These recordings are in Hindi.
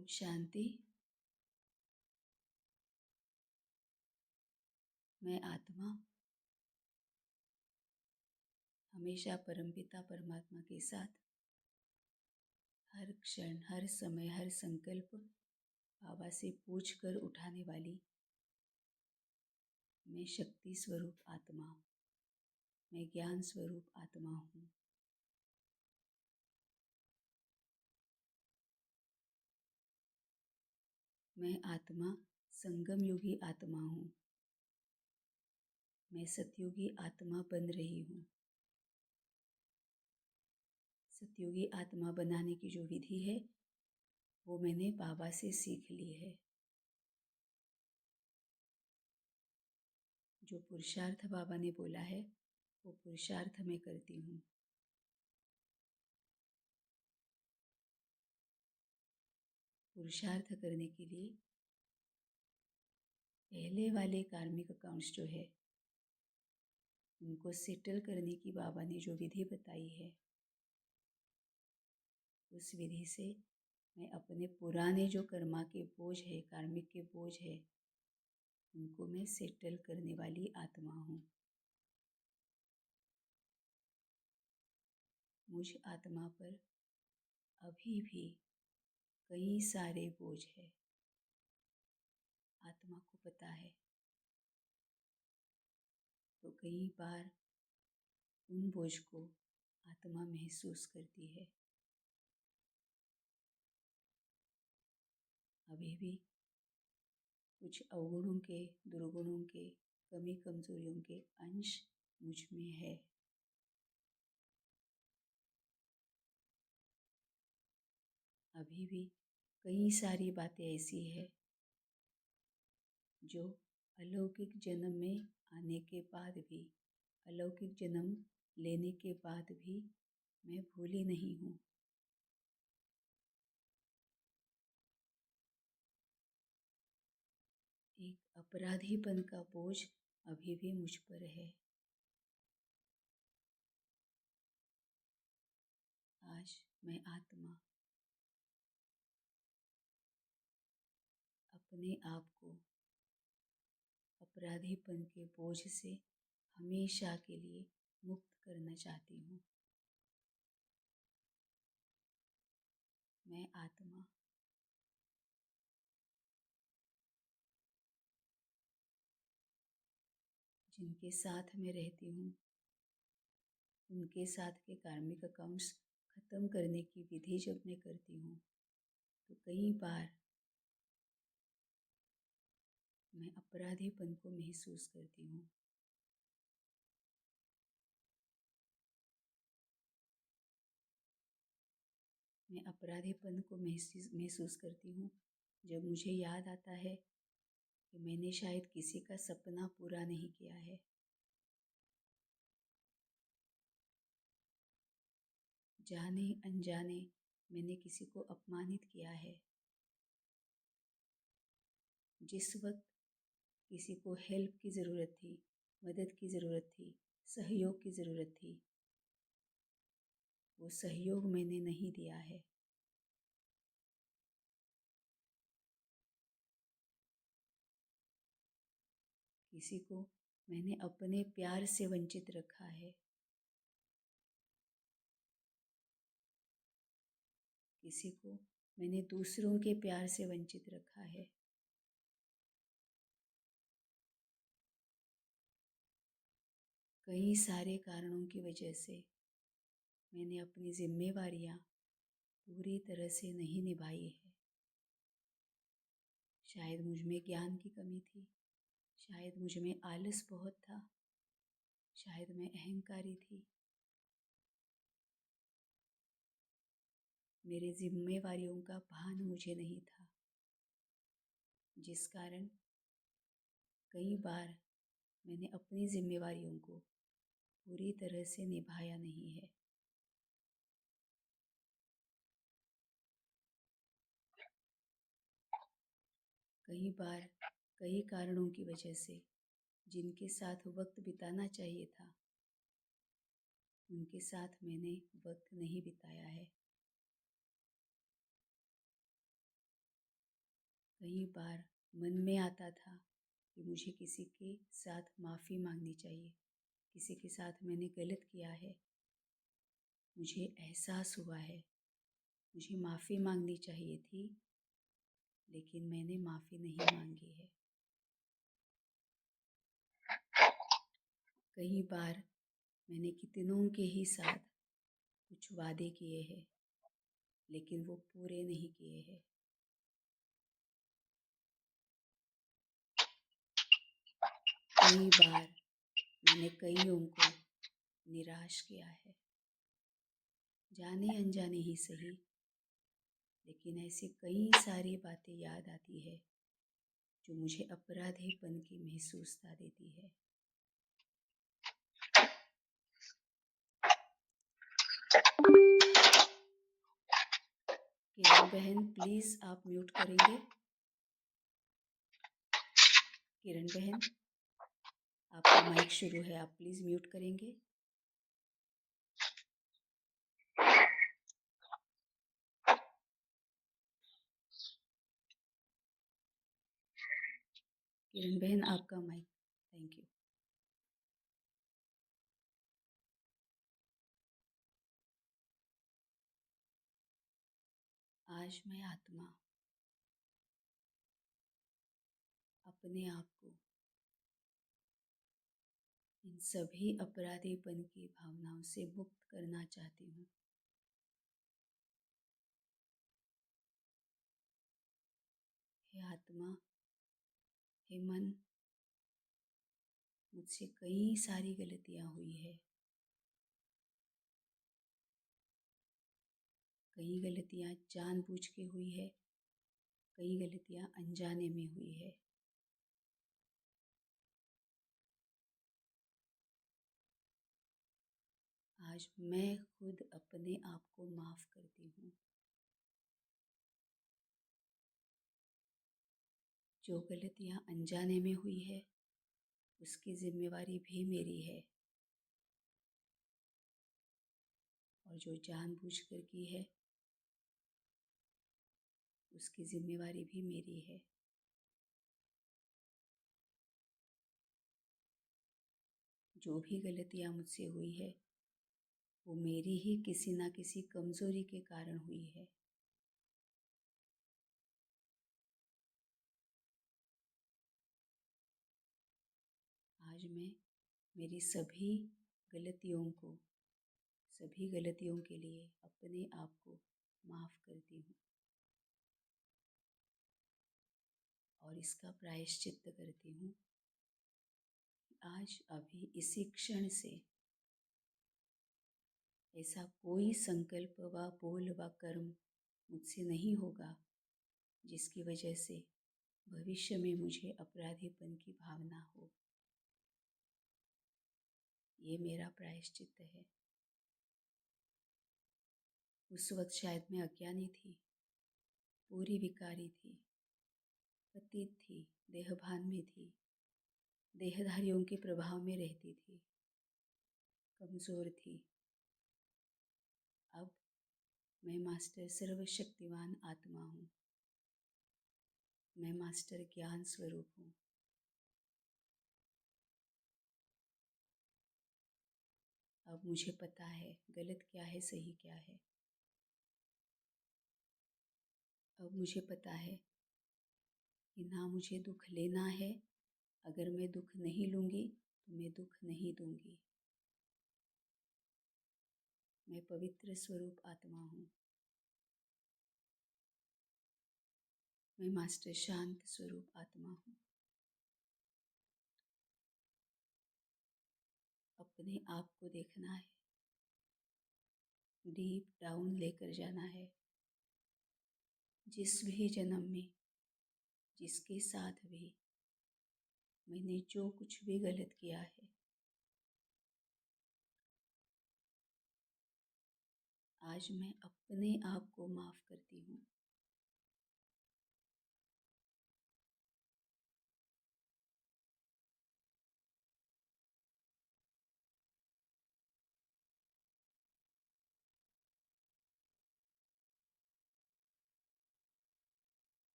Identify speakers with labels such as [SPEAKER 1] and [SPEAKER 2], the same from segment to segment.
[SPEAKER 1] ओम शांति। मैं आत्मा हमेशा परमपिता परमात्मा के साथ हर क्षण, हर समय, हर संकल्प बाबा से पूछ कर उठाने वाली मैं शक्ति स्वरूप आत्मा हूँ। मैं ज्ञान स्वरूप आत्मा हूँ। मैं आत्मा संगम युगी आत्मा हूँ। मैं सतयुगी आत्मा बन रही हूँ। सतयुगी आत्मा बनाने की जो विधि है वो मैंने बाबा से सीख ली है। जो पुरुषार्थ बाबा ने बोला है वो पुरुषार्थ मैं करती हूँ। पुरुषार्थ करने के लिए पहले वाले कार्मिक अकाउंट्स जो है उनको सेटल करने की बाबा ने जो विधि बताई है उस विधि से मैं अपने पुराने जो कर्मा के बोझ है, कार्मिक के बोझ है, उनको मैं सेटल करने वाली आत्मा हूँ। मुझ आत्मा पर अभी भी कई सारे बोझ है। आत्मा को पता है। तो कई बार उन बोझ को आत्मा महसूस करती है। अभी भी कुछ अवगुणों के, दुर्गुणों के, कमी कमजोरियों के अंश मुझ में है। अभी भी कई सारी बातें ऐसी है जो अलौकिक जन्म में आने के बाद भी, अलौकिक जन्म लेने के बाद भी मैं भूली नहीं हूँ। एक अपराधीपन का बोझ अभी भी मुझ पर है। आज मैं आत्मा अपने आप को अपराधीपन के बोझ से हमेशा के लिए मुक्त करना चाहती हूँ। मैं आत्मा जिनके साथ मैं रहती हूँ उनके साथ के कार्मिक अकाउंट्स खत्म करने की विधि जब मैं करती हूँ तो कई बार मैं अपराधीपन को महसूस करती हूँ। मैं अपराधीपन को महसूस करती हूँ जब मुझे याद आता है कि मैंने शायद किसी का सपना पूरा नहीं किया है। जाने अनजाने मैंने किसी को अपमानित किया है। जिस वक्त किसी को हेल्प की ज़रूरत थी, मदद की ज़रूरत थी, सहयोग की ज़रूरत थी, वो सहयोग मैंने नहीं दिया है। किसी को मैंने अपने प्यार से वंचित रखा है। किसी को मैंने दूसरों के प्यार से वंचित रखा है। कई सारे कारणों की वजह से मैंने अपनी जिम्मेवारियां पूरी तरह से नहीं निभाई है। शायद मुझ में ज्ञान की कमी थी, शायद मुझ में आलस बहुत था, शायद मैं अहंकारी थी। मेरे जिम्मेवारियों का भान मुझे नहीं था, जिस कारण कई बार मैंने अपनी जिम्मेवारियों को पूरी तरह से निभाया नहीं है। कई बार कई कारणों की वजह से जिनके साथ वक्त बिताना चाहिए था उनके साथ मैंने वक्त नहीं बिताया है। कई बार मन में आता था कि मुझे किसी के साथ माफ़ी मांगनी चाहिए, किसी के साथ मैंने गलत किया है, मुझे एहसास हुआ है, मुझे माफ़ी मांगनी चाहिए थी, लेकिन मैंने माफ़ी नहीं मांगी है। कई बार मैंने कितनों के ही साथ कुछ वादे किए हैं, लेकिन वो पूरे नहीं किए हैं। कई बार मैंने कईयों को निराश किया है, जाने अनजाने ही सही, लेकिन ऐसी कई सारी बातें याद आती है जो मुझे अपराधीपन की महसूसता देती है। किरण बहन, प्लीज़ आप म्यूट करेंगे? किरण बहन, आपका माइक शुरू है, आप प्लीज़ म्यूट करेंगे? किरण बहन, आपका माइक, थैंक यू। आज मैं आत्मा अपने आप को इन सभी अपराधीपन की भावनाओं से मुक्त करना चाहती हूँ। हे आत्मा, हे मन, मुझसे कई सारी गलतियाँ हुई है। कई गलतियाँ जानबूझ के हुई है, कई गलतियाँ अनजाने में हुई है। आज मैं खुद अपने आप को माफ़ करती हूँ। जो गलतियाँ अनजाने में हुई है, उसकी जिम्मेवारी भी मेरी है, और जो जानबूझकर की है, उसकी जिम्मेवारी भी मेरी है। जो भी गलतियाँ मुझसे हुई है, वो मेरी ही किसी ना किसी कमज़ोरी के कारण हुई है। आज मैं मेरी सभी गलतियों के लिए अपने आप को माफ़ करती हूँ और इसका प्रायश्चित्त करती हूँ। आज अभी इसी क्षण से ऐसा कोई संकल्प व बोल व कर्म मुझसे नहीं होगा जिसकी वजह से भविष्य में मुझे अपराधीपन की भावना हो। ये मेरा प्रायश्चित्त है। उस वक्त शायद मैं अज्ञानी थी, पूरी विकारी थी, पतित थी, देहभान में थी, देहधारियों के प्रभाव में रहती थी, कमज़ोर थी। अब मैं मास्टर सर्वशक्तिवान आत्मा हूँ। मैं मास्टर ज्ञान स्वरूप हूँ। अब मुझे पता है गलत क्या है, सही क्या है। अब मुझे पता है कि ना मुझे दुख लेना है, अगर मैं दुख नहीं लूँगी तो मैं दुख नहीं दूँगी। मैं पवित्र स्वरूप आत्मा हूँ। मैं मास्टर शांत स्वरूप आत्मा हूँ। अपने आप को देखना है, डीप डाउन लेकर जाना है। जिस भी जन्म में जिसके साथ भी मैंने जो कुछ भी गलत किया है, आज मैं अपने आप को माफ़ करती हूँ।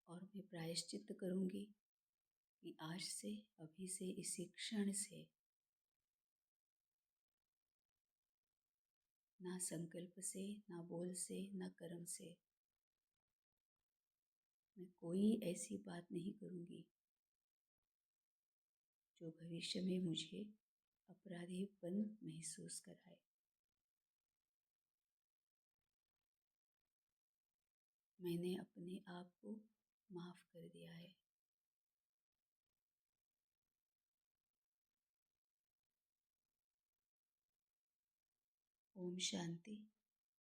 [SPEAKER 1] और मैं प्रायश्चित करूँगी कि आज से, अभी से, इसी क्षण से ना संकल्प से, ना बोल से, ना कर्म से मैं कोई ऐसी बात नहीं करूँगी जो भविष्य में मुझे अपराधीपन महसूस कराए। मैंने अपने आप को माफ़ कर दिया है। ओम शांति।